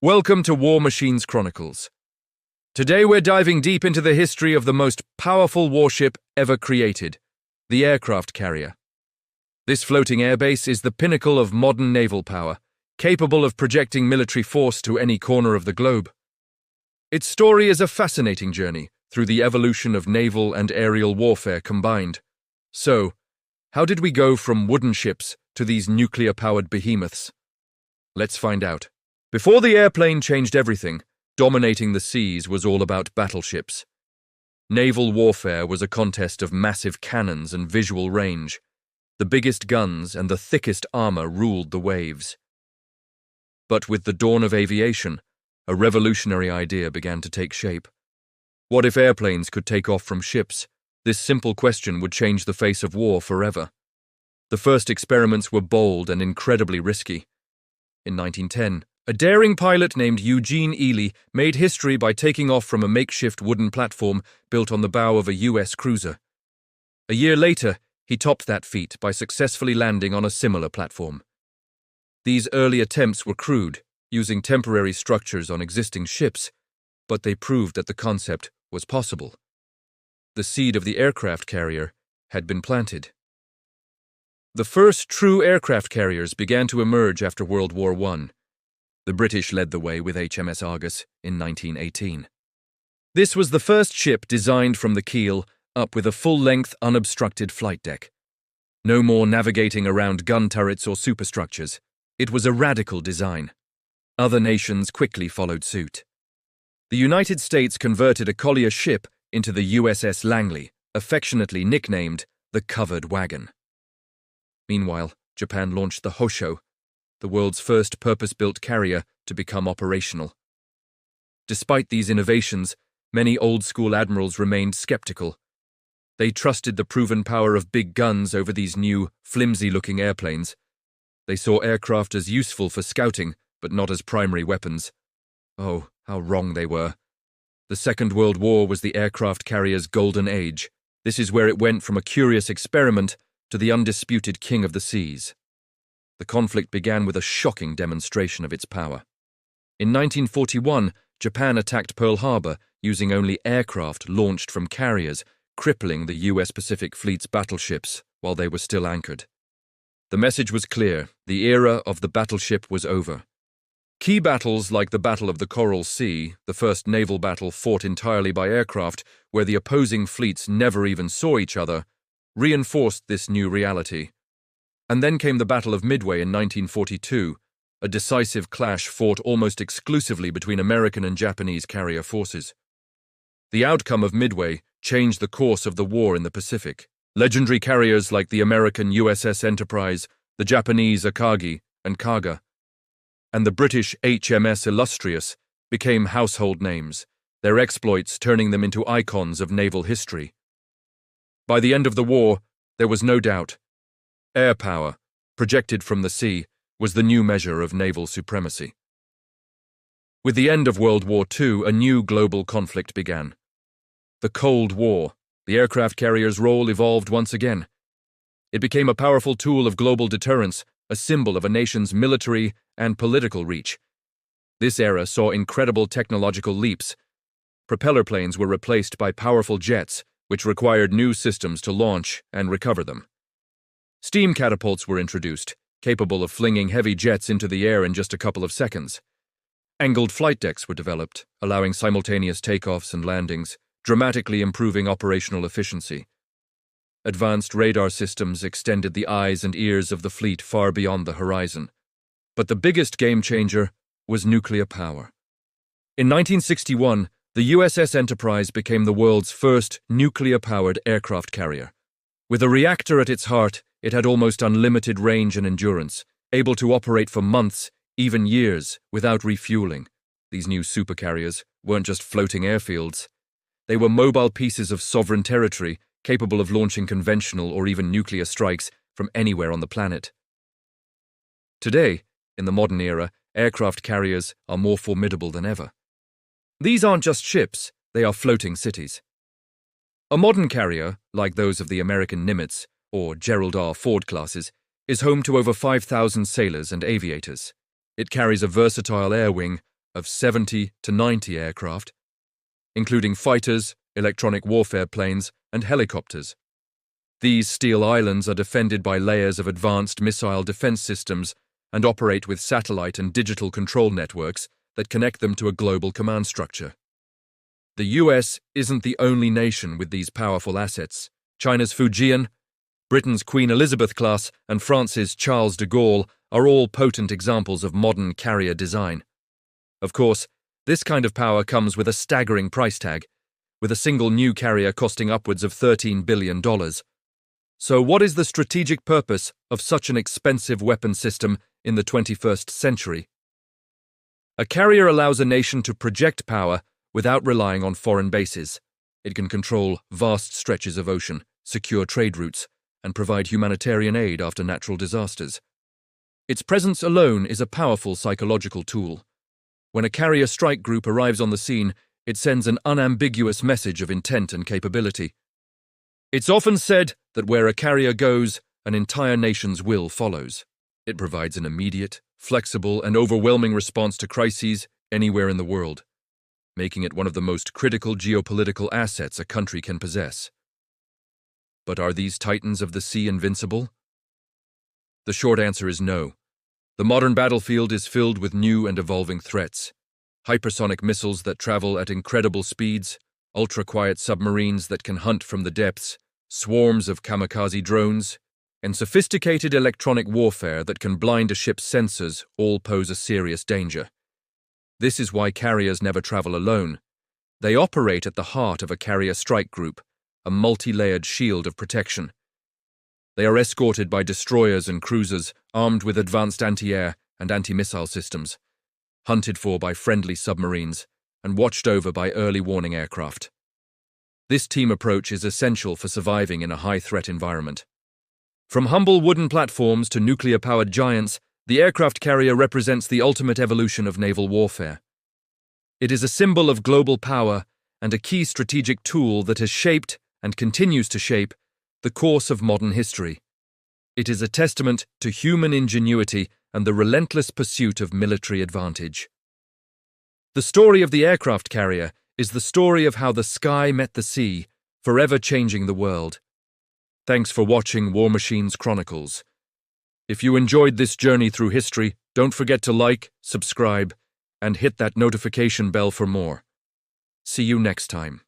Welcome to War Machines Chronicles. Today we're diving deep into the history of the most powerful warship ever created, the aircraft carrier. This floating airbase is the pinnacle of modern naval power, capable of projecting military force to any corner of the globe. Its story is a fascinating journey through the evolution of naval and aerial warfare combined. So, how did we go from wooden ships to these nuclear-powered behemoths? Let's find out. Before the airplane changed everything, dominating the seas was all about battleships. Naval warfare was a contest of massive cannons and visual range. The biggest guns and the thickest armor ruled the waves. But with the dawn of aviation, a revolutionary idea began to take shape. What if airplanes could take off from ships? This simple question would change the face of war forever. The first experiments were bold and incredibly risky. In 1910, a daring pilot named Eugene Ely made history by taking off from a makeshift wooden platform built on the bow of a U.S. cruiser. A year later, he topped that feat by successfully landing on a similar platform. These early attempts were crude, using temporary structures on existing ships, but they proved that the concept was possible. The seed of the aircraft carrier had been planted. The first true aircraft carriers began to emerge after World War I. The British led the way with HMS Argus in 1918. This was the first ship designed from the keel up with a full-length, unobstructed flight deck. No more navigating around gun turrets or superstructures. It was a radical design. Other nations quickly followed suit. The United States converted a collier ship into the USS Langley, affectionately nicknamed the Covered Wagon. Meanwhile, Japan launched the Hosho, the world's first purpose-built carrier to become operational. Despite these innovations, many old-school admirals remained skeptical. They trusted the proven power of big guns over these new, flimsy-looking airplanes. They saw aircraft as useful for scouting, but not as primary weapons. Oh, how wrong they were. The Second World War was the aircraft carrier's golden age. This is where it went from a curious experiment to the undisputed king of the seas. The conflict began with a shocking demonstration of its power. In 1941, Japan attacked Pearl Harbor using only aircraft launched from carriers, crippling the U.S. Pacific Fleet's battleships while they were still anchored. The message was clear: the era of the battleship was over. Key battles like the Battle of the Coral Sea, the first naval battle fought entirely by aircraft, where the opposing fleets never even saw each other, reinforced this new reality. And then came the Battle of Midway in 1942, a decisive clash fought almost exclusively between American and Japanese carrier forces. The outcome of Midway changed the course of the war in the Pacific. Legendary carriers like the American USS Enterprise, the Japanese Akagi and Kaga, and the British HMS Illustrious became household names, their exploits turning them into icons of naval history. By the end of the war, there was no doubt. Air power, projected from the sea, was the new measure of naval supremacy. With the end of World War II, a new global conflict began. The Cold War. The aircraft carrier's role evolved once again. It became a powerful tool of global deterrence, a symbol of a nation's military and political reach. This era saw incredible technological leaps. Propeller planes were replaced by powerful jets, which required new systems to launch and recover them. Steam catapults were introduced, capable of flinging heavy jets into the air in just a couple of seconds. Angled flight decks were developed, allowing simultaneous takeoffs and landings, dramatically improving operational efficiency. Advanced radar systems extended the eyes and ears of the fleet far beyond the horizon. But the biggest game-changer was nuclear power. In 1961, the USS Enterprise became the world's first nuclear-powered aircraft carrier. With a reactor at its heart, it had almost unlimited range and endurance, able to operate for months, even years, without refueling. These new supercarriers weren't just floating airfields. They were mobile pieces of sovereign territory, capable of launching conventional or even nuclear strikes from anywhere on the planet. Today, in the modern era, aircraft carriers are more formidable than ever. These aren't just ships, they are floating cities. A modern carrier, like those of the American Nimitz or Gerald R. Ford classes, is home to over 5,000 sailors and aviators. It carries a versatile air wing, of 70 to 90 aircraft, including fighters, electronic warfare planes, and helicopters. These steel islands are defended by layers of advanced missile defense systems and operate with satellite and digital control networks that connect them to a global command structure. The US isn't the only nation with these powerful assets. China's Fujian, Britain's Queen Elizabeth class, and France's Charles de Gaulle are all potent examples of modern carrier design. Of course, this kind of power comes with a staggering price tag, with a single new carrier costing upwards of $13 billion. So what is the strategic purpose of such an expensive weapon system in the 21st century? A carrier allows a nation to project power without relying on foreign bases. It can control vast stretches of ocean, secure trade routes, and provide humanitarian aid after natural disasters. Its presence alone is a powerful psychological tool. When a carrier strike group arrives on the scene, it sends an unambiguous message of intent and capability. It's often said that where a carrier goes, an entire nation's will follows. It provides an immediate, flexible, and overwhelming response to crises anywhere in the world, making it one of the most critical geopolitical assets a country can possess. But are these titans of the sea invincible? The short answer is no. The modern battlefield is filled with new and evolving threats. Hypersonic missiles that travel at incredible speeds, ultra-quiet submarines that can hunt from the depths, swarms of kamikaze drones, and sophisticated electronic warfare that can blind a ship's sensors all pose a serious danger. This is why carriers never travel alone. They operate at the heart of a carrier strike group, a multi-layered shield of protection. They are escorted by destroyers and cruisers armed with advanced anti-air and anti-missile systems, hunted for by friendly submarines, and watched over by early warning aircraft. This team approach is essential for surviving in a high-threat environment. From humble wooden platforms to nuclear-powered giants, the aircraft carrier represents the ultimate evolution of naval warfare. It is a symbol of global power and a key strategic tool that has shaped, and continues to shape, the course of modern history. It is a testament to human ingenuity and the relentless pursuit of military advantage. The story of the aircraft carrier is the story of how the sky met the sea, forever changing the world. Thanks for watching War Machines Chronicles. If you enjoyed this journey through history, don't forget to like, subscribe, and hit that notification bell for more. See you next time.